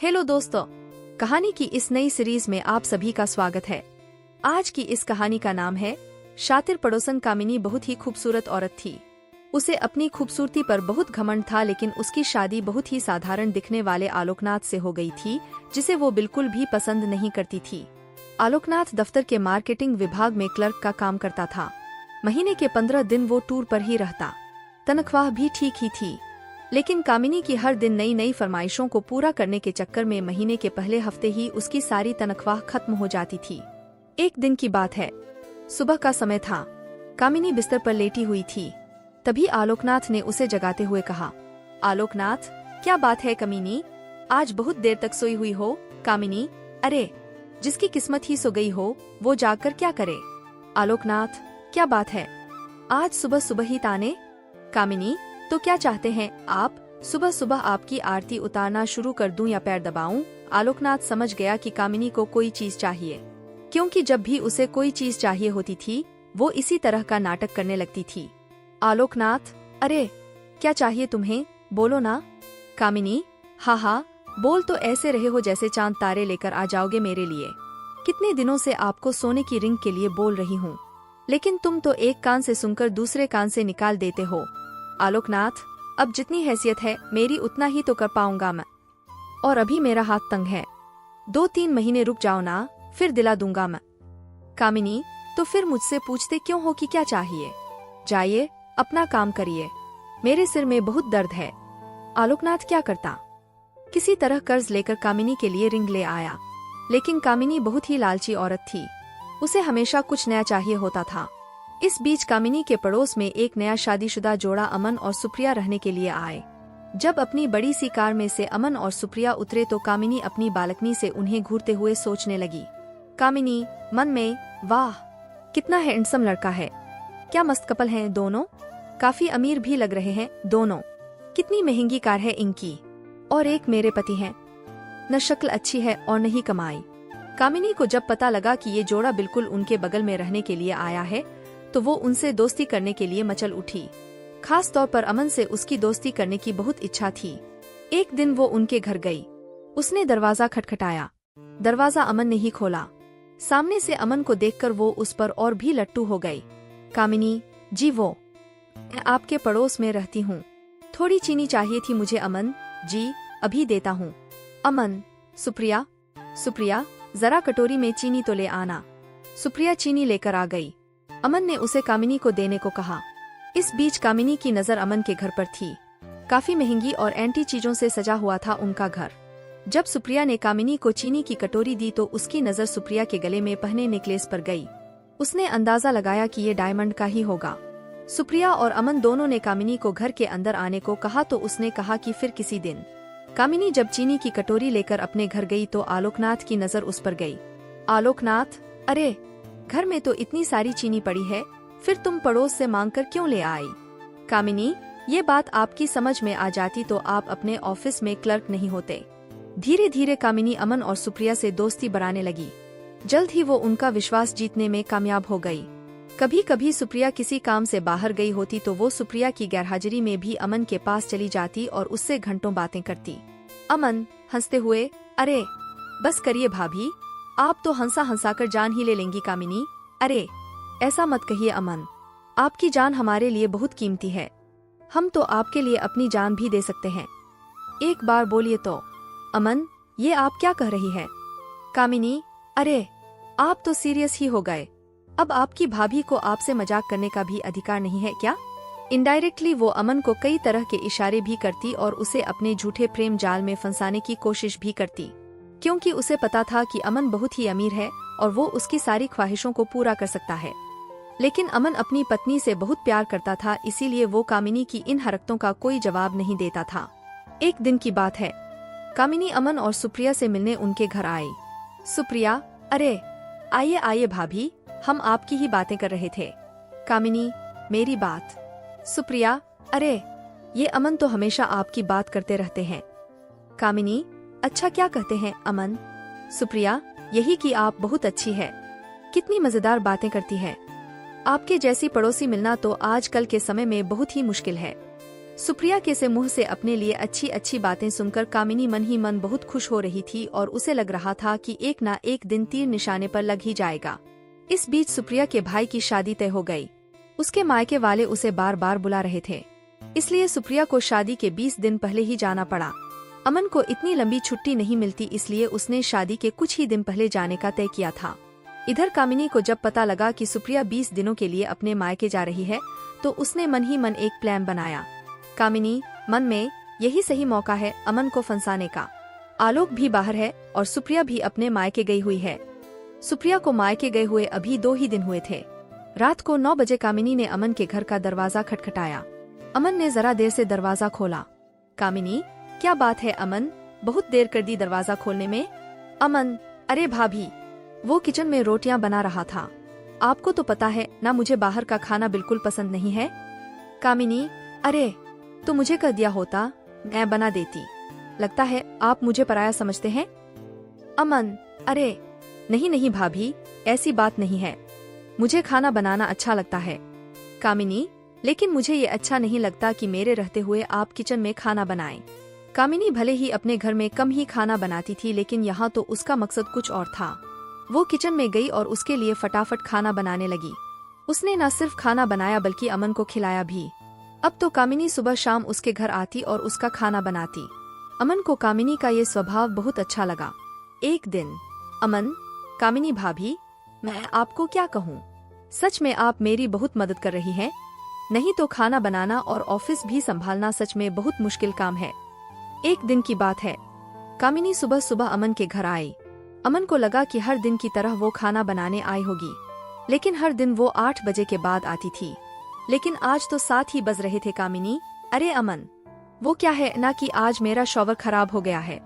Hello दोस्तों, कहानी की इस नई सीरीज में आप सभी का स्वागत है। आज की इस कहानी का नाम है शातिर पड़ोसन। कामिनी बहुत ही खूबसूरत औरत थी। उसे अपनी खूबसूरती पर बहुत घमंड था, लेकिन उसकी शादी बहुत ही साधारण दिखने वाले आलोकनाथ से हो गई थी, जिसे वो बिल्कुल भी पसंद नहीं करती थी। आलोकनाथ दफ्तर के मार्केटिंग विभाग में क्लर्क का काम करता था। महीने के 15 दिन वो टूर पर ही रहता। तनख्वाह भी ठीक ही थी, लेकिन कामिनी की हर दिन नई नई फरमाइशों को पूरा करने के चक्कर में महीने के पहले हफ्ते ही उसकी सारी तनख्वाह खत्म हो जाती थी। एक दिन की बात है, सुबह का समय था। कामिनी बिस्तर पर लेटी हुई थी। तभी आलोकनाथ ने उसे जगाते हुए कहा, आलोकनाथ, क्या बात है कमीनी, आज बहुत देर तक सोई हुई हो? कामिनी, अरे, जिसकी किस्मत ही सो गई हो वो जागकर क्या करे? आलोकनाथ, क्या बात है, आज सुबह सुबह ही ताने? कामिनी, तो क्या चाहते हैं आप? सुबह सुबह आपकी आरती उतारना शुरू कर दूं या पैर दबाऊं? आलोकनाथ समझ गया कि कामिनी को कोई चीज चाहिए, क्योंकि जब भी उसे कोई चीज चाहिए होती थी वो इसी तरह का नाटक करने लगती थी। आलोकनाथ, अरे, क्या चाहिए तुम्हें, बोलो ना? कामिनी, हाँ, बोल तो ऐसे रहे हो जैसे चांद तारे लेकर आ जाओगे मेरे लिए। कितने दिनों से आपको सोने की रिंग के लिए बोल रही हूँ, लेकिन तुम तो एक कान से सुनकर दूसरे कान से निकाल देते हो। आलोकनाथ, अब जितनी हैसियत है मेरी उतना ही तो कर पाऊंगा मैं, और अभी मेरा हाथ तंग है। 2-3 महीने रुक जाओ ना, फिर दिला दूंगा मैं। कामिनी, तो फिर मुझसे पूछते क्यों हो कि क्या चाहिए? जाइए, अपना काम करिए, मेरे सिर में बहुत दर्द है। आलोकनाथ क्या करता? किसी तरह कर्ज लेकर कामिनी के लिए रिंग ले आया, लेकिन कामिनी बहुत ही लालची औरत थी। उसे हमेशा कुछ नया चाहिए होता था। इस बीच कामिनी के पड़ोस में एक नया शादीशुदा जोड़ा अमन और सुप्रिया रहने के लिए आए। जब अपनी बड़ी सी कार में से अमन और सुप्रिया उतरे तो कामिनी अपनी बालकनी से उन्हें घूरते हुए सोचने लगी। कामिनी मन में, वाह, कितना हैंडसम लड़का है, क्या मस्त कपल हैं दोनों, काफी अमीर भी लग रहे हैं दोनों, कितनी महंगी कार है इनकी, और एक मेरे पति हैं, न शक्ल अच्छी है और न ही कमाई। कामिनी को जब पता लगा कि ये जोड़ा बिल्कुल उनके बगल में रहने के लिए आया है तो वो उनसे दोस्ती करने के लिए मचल उठी। खास तौर पर अमन से उसकी दोस्ती करने की बहुत इच्छा थी। एक दिन वो उनके घर गई। उसने दरवाजा खटखटाया। दरवाजा अमन ने ही खोला। सामने से अमन को देखकर वो उस पर और भी लट्टू हो गई। कामिनी जी, वो मैं आपके पड़ोस में रहती हूँ, थोड़ी चीनी चाहिए थी मुझे। अमन जी, अभी देता हूँ। अमन, सुप्रिया, जरा कटोरी में चीनी तो ले आना। सुप्रिया चीनी लेकर आ गई। अमन ने उसे कामिनी को देने को कहा। इस बीच कामिनी की नजर अमन के घर पर थी। काफी महंगी और एंटी चीजों से सजा हुआ था उनका घर। जब सुप्रिया ने कामिनी को चीनी की कटोरी दी तो उसकी नजर सुप्रिया के गले में पहने नेकलेस पर गई। उसने अंदाजा लगाया कि ये डायमंड का ही होगा। सुप्रिया और अमन दोनों ने कामिनी को घर के अंदर आने को कहा तो उसने कहा कि फिर किसी दिन। कामिनी जब चीनी की कटोरी लेकर अपने घर गई तो आलोकनाथ की नजर उस पर गई। आलोकनाथ, अरे, घर में तो इतनी सारी चीनी पड़ी है, फिर तुम पड़ोस से मांगकर क्यों ले आई? कामिनी, ये बात आपकी समझ में आ जाती तो आप अपने ऑफिस में क्लर्क नहीं होते। धीरे धीरे कामिनी अमन और सुप्रिया से दोस्ती बनाने लगी। जल्द ही वो उनका विश्वास जीतने में कामयाब हो गई। कभी कभी सुप्रिया किसी काम से बाहर गई होती तो वो सुप्रिया की गैरहाजिरी में भी अमन के पास चली जाती और उससे घंटों बातें करती। अमन हंसते हुए, अरे बस करिए भाभी, आप तो हंसा हंसा कर जान ही ले लेंगी। कामिनी, अरे ऐसा मत कहिए अमन, आपकी जान हमारे लिए बहुत कीमती है, हम तो आपके लिए अपनी जान भी दे सकते हैं, एक बार बोलिए तो। अमन, ये आप क्या कह रही है? कामिनी, अरे आप तो सीरियस ही हो गए, अब आपकी भाभी को आपसे मजाक करने का भी अधिकार नहीं है क्या? इनडायरेक्टली वो अमन को कई तरह के इशारे भी करती और उसे अपने झूठे प्रेम जाल में फंसाने की कोशिश भी करती, क्योंकि उसे पता था कि अमन बहुत ही अमीर है और वो उसकी सारी ख्वाहिशों को पूरा कर सकता है। लेकिन अमन अपनी पत्नी से बहुत प्यार करता था, इसीलिए वो कामिनी की इन हरकतों का कोई जवाब नहीं देता था। एक दिन की बात है, कामिनी अमन और सुप्रिया से मिलने उनके घर आई। सुप्रिया, अरे आइए आइए भाभी, हम आपकी ही बातें कर रहे थे। कामिनी, मेरी बात? सुप्रिया, अरे ये अमन तो हमेशा आपकी बात करते रहते हैं। कामिनी, अच्छा क्या कहते हैं अमन? सुप्रिया, यही कि आप बहुत अच्छी है, कितनी मजेदार बातें करती है, आपके जैसी पड़ोसी मिलना तो आजकल के समय में बहुत ही मुश्किल है। सुप्रिया के से मुंह से अपने लिए अच्छी अच्छी बातें सुनकर कामिनी मन ही मन बहुत खुश हो रही थी और उसे लग रहा था कि एक ना एक दिन तीर निशाने पर लग ही जाएगा। इस बीच सुप्रिया के भाई की शादी तय हो गई। उसके मायके वाले उसे बार बार बुला रहे थे, इसलिए सुप्रिया को शादी के 20 दिन पहले ही जाना पड़ा। अमन को इतनी लंबी छुट्टी नहीं मिलती, इसलिए उसने शादी के कुछ ही दिन पहले जाने का तय किया था। इधर कामिनी को जब पता लगा कि सुप्रिया 20 दिनों के लिए अपने मायके जा रही है तो उसने मन ही मन एक प्लान बनाया। कामिनी मन में यही सही मौका है अमन को फंसाने का। आलोक भी बाहर है और सुप्रिया भी अपने मायके गई हुई है। सुप्रिया को मायके गए हुए अभी 2 ही दिन हुए थे। रात को 9 बजे कामिनी ने अमन के घर का दरवाजा खटखटाया। अमन ने जरा देर से दरवाजा खोला। कामिनी, क्या बात है अमन, बहुत देर कर दी दरवाजा खोलने में। अमन, अरे भाभी, वो किचन में रोटियां बना रहा था। आपको तो पता है ना मुझे बाहर का खाना बिल्कुल पसंद नहीं है। कामिनी, अरे तो मुझे कह दिया होता, मैं बना देती। लगता है आप मुझे पराया समझते हैं। अमन, अरे नहीं नहीं भाभी, ऐसी बात नहीं है, मुझे खाना बनाना अच्छा लगता है। कामिनी, लेकिन मुझे ये अच्छा नहीं लगता कि मेरे रहते हुए आप किचन में खाना बनाएं। कामिनी भले ही अपने घर में कम ही खाना बनाती थी, लेकिन यहाँ तो उसका मकसद कुछ और था। वो किचन में गई और उसके लिए फटाफट खाना बनाने लगी। उसने न सिर्फ खाना बनाया बल्कि अमन को खिलाया भी। अब तो कामिनी सुबह शाम उसके घर आती और उसका खाना बनाती। अमन को कामिनी का ये स्वभाव बहुत अच्छा लगा। एक दिन, अमन, कामिनी भाभी, मैं आपको क्या कहूँ, सच में आप मेरी बहुत मदद कर रही हैं। नहीं तो खाना बनाना और ऑफिस भी संभालना सच में बहुत मुश्किल काम है। एक दिन की बात है, कामिनी सुबह सुबह अमन के घर आई। अमन को लगा कि हर दिन की तरह वो खाना बनाने आई होगी, लेकिन हर दिन वो 8 बजे के बाद आती थी। लेकिन आज तो 7 ही बज रहे थे। कामिनी, अरे अमन, वो क्या है ना कि आज मेरा शॉवर खराब हो गया है।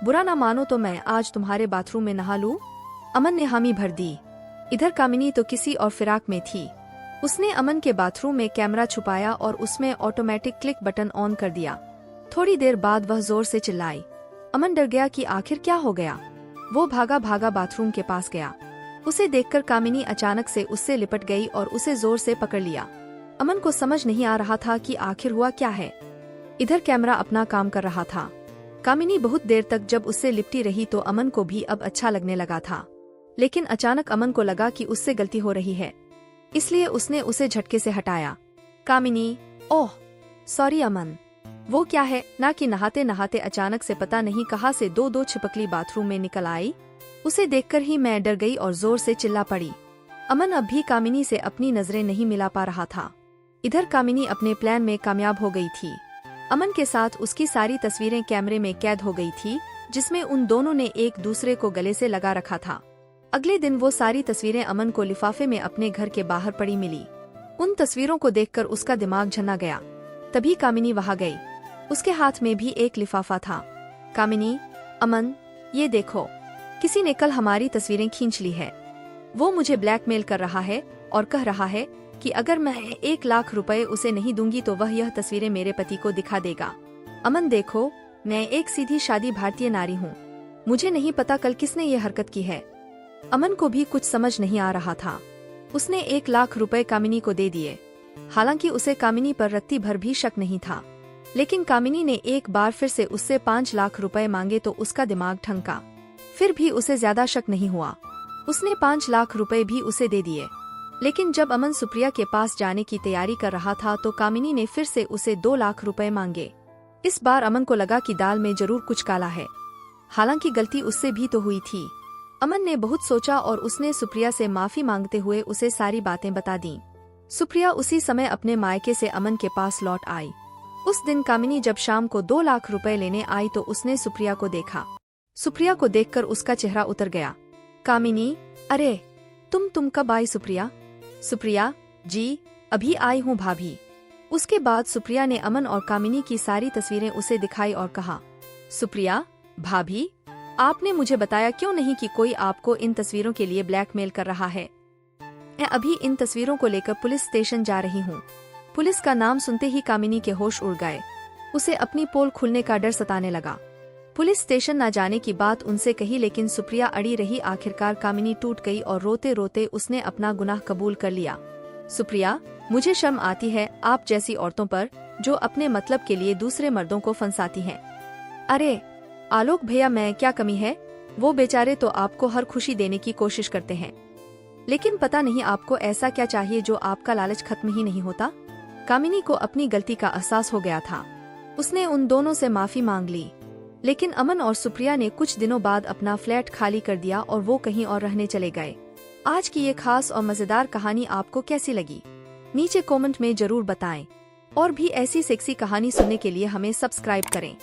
बुरा ना मानो तो मैं आज तुम्हारे बाथरूम में नहा लूं? अमन ने हामी भर दी। इधर कामिनी तो किसी और फिराक में थी। उसने अमन के बाथरूम में कैमरा छुपाया और उसमें ऑटोमेटिक क्लिक बटन ऑन कर दिया। थोड़ी देर बाद वह जोर से चिल्लाई। अमन डर गया कि आखिर क्या हो गया। वो भागा भागा बाथरूम के पास गया। उसे देखकर कामिनी अचानक से उससे लिपट गई और उसे जोर से पकड़ लिया। अमन को समझ नहीं आ रहा था कि आखिर हुआ क्या है। इधर कैमरा अपना काम कर रहा था। कामिनी बहुत देर तक जब उससे लिपटी रही तो अमन को भी अब अच्छा लगने लगा था, लेकिन अचानक अमन को लगा कि उससे गलती हो रही है, इसलिए उसने उसे झटके से हटाया। कामिनी, ओह सॉरी अमन। वो क्या है ना कि नहाते नहाते अचानक से पता नहीं कहां से 2 छिपकली बाथरूम में निकल आई। उसे देखकर ही मैं डर गई और जोर से चिल्ला पड़ी। अमन अब भी कामिनी से अपनी नजरें नहीं मिला पा रहा था। इधर कामिनी अपने प्लान में कामयाब हो गई थी। अमन के साथ उसकी सारी तस्वीरें कैमरे में कैद हो गई थी, जिसमें उन दोनों ने एक दूसरे को गले से लगा रखा था। अगले दिन वो सारी तस्वीरें अमन को लिफाफे में अपने घर के बाहर पड़ी मिली। उन तस्वीरों को देखकर उसका दिमाग झन्ना गया। तभी कामिनी वहां गई। उसके हाथ में भी एक लिफाफा था। कामिनी, अमन, ये देखो, किसी ने कल हमारी तस्वीरें खींच ली है। वो मुझे ब्लैकमेल कर रहा है और कह रहा है कि अगर मैं 1 लाख रुपए उसे नहीं दूंगी तो वह यह तस्वीरें मेरे पति को दिखा देगा। अमन देखो, मैं एक सीधी शादी भारतीय नारी हूँ। मुझे नहीं पता कल किसने ये हरकत की है। अमन को भी कुछ समझ नहीं आ रहा था। उसने 1 लाख रुपए कामिनी को दे दिए। हालांकि उसे कामिनी पर रत्ती भर भी शक नहीं था, लेकिन कामिनी ने एक बार फिर से उससे 5 लाख रुपए मांगे तो उसका दिमाग ठनका। फिर भी उसे ज्यादा शक नहीं हुआ। उसने 5 लाख रुपए भी उसे दे दिए। लेकिन जब अमन सुप्रिया के पास जाने की तैयारी कर रहा था तो कामिनी ने फिर से उसे 2 लाख रुपए मांगे। इस बार अमन को लगा कि दाल में जरूर कुछ काला है। हालांकि गलती उससे भी तो हुई थी। अमन ने बहुत सोचा और उसने सुप्रिया से माफी मांगते हुए उसे सारी बातें बता दी। सुप्रिया उसी समय अपने मायके से अमन के पास लौट आई। उस दिन कामिनी जब शाम को 2 लाख रुपए लेने आई तो उसने सुप्रिया को देखा। सुप्रिया को देखकर उसका चेहरा उतर गया। कामिनी, अरे तुम कब आई सुप्रिया? सुप्रिया, जी अभी आई हूँ भाभी। उसके बाद सुप्रिया ने अमन और कामिनी की सारी तस्वीरें उसे दिखाई और कहा, सुप्रिया भाभी, आपने मुझे बताया क्यों नहीं कि कोई आपको इन तस्वीरों के लिए ब्लैकमेल कर रहा है? मैं अभी इन तस्वीरों को लेकर पुलिस स्टेशन जा रही हूँ। पुलिस का नाम सुनते ही कामिनी के होश उड़ गए। उसे अपनी पोल खुलने का डर सताने लगा। पुलिस स्टेशन न जाने की बात उनसे कही, लेकिन सुप्रिया अड़ी रही। आखिरकार कामिनी टूट गई और रोते रोते उसने अपना गुनाह कबूल कर लिया। सुप्रिया, मुझे शर्म आती है आप जैसी औरतों पर जो अपने मतलब के लिए दूसरे मर्दों को फंसाती हैं। अरे आलोक भैया, मैं क्या कमी है? वो बेचारे तो आपको हर खुशी देने की कोशिश करते हैं, लेकिन पता नहीं आपको ऐसा क्या चाहिए जो आपका लालच खत्म ही नहीं होता। कामिनी को अपनी गलती का एहसास हो गया था। उसने उन दोनों से माफी मांग ली, लेकिन अमन और सुप्रिया ने कुछ दिनों बाद अपना फ्लैट खाली कर दिया और वो कहीं और रहने चले गए। आज की ये खास और मजेदार कहानी आपको कैसी लगी? नीचे कमेंट में जरूर बताएं। और भी ऐसी सेक्सी कहानी सुनने के लिए हमें सब्सक्राइब करें।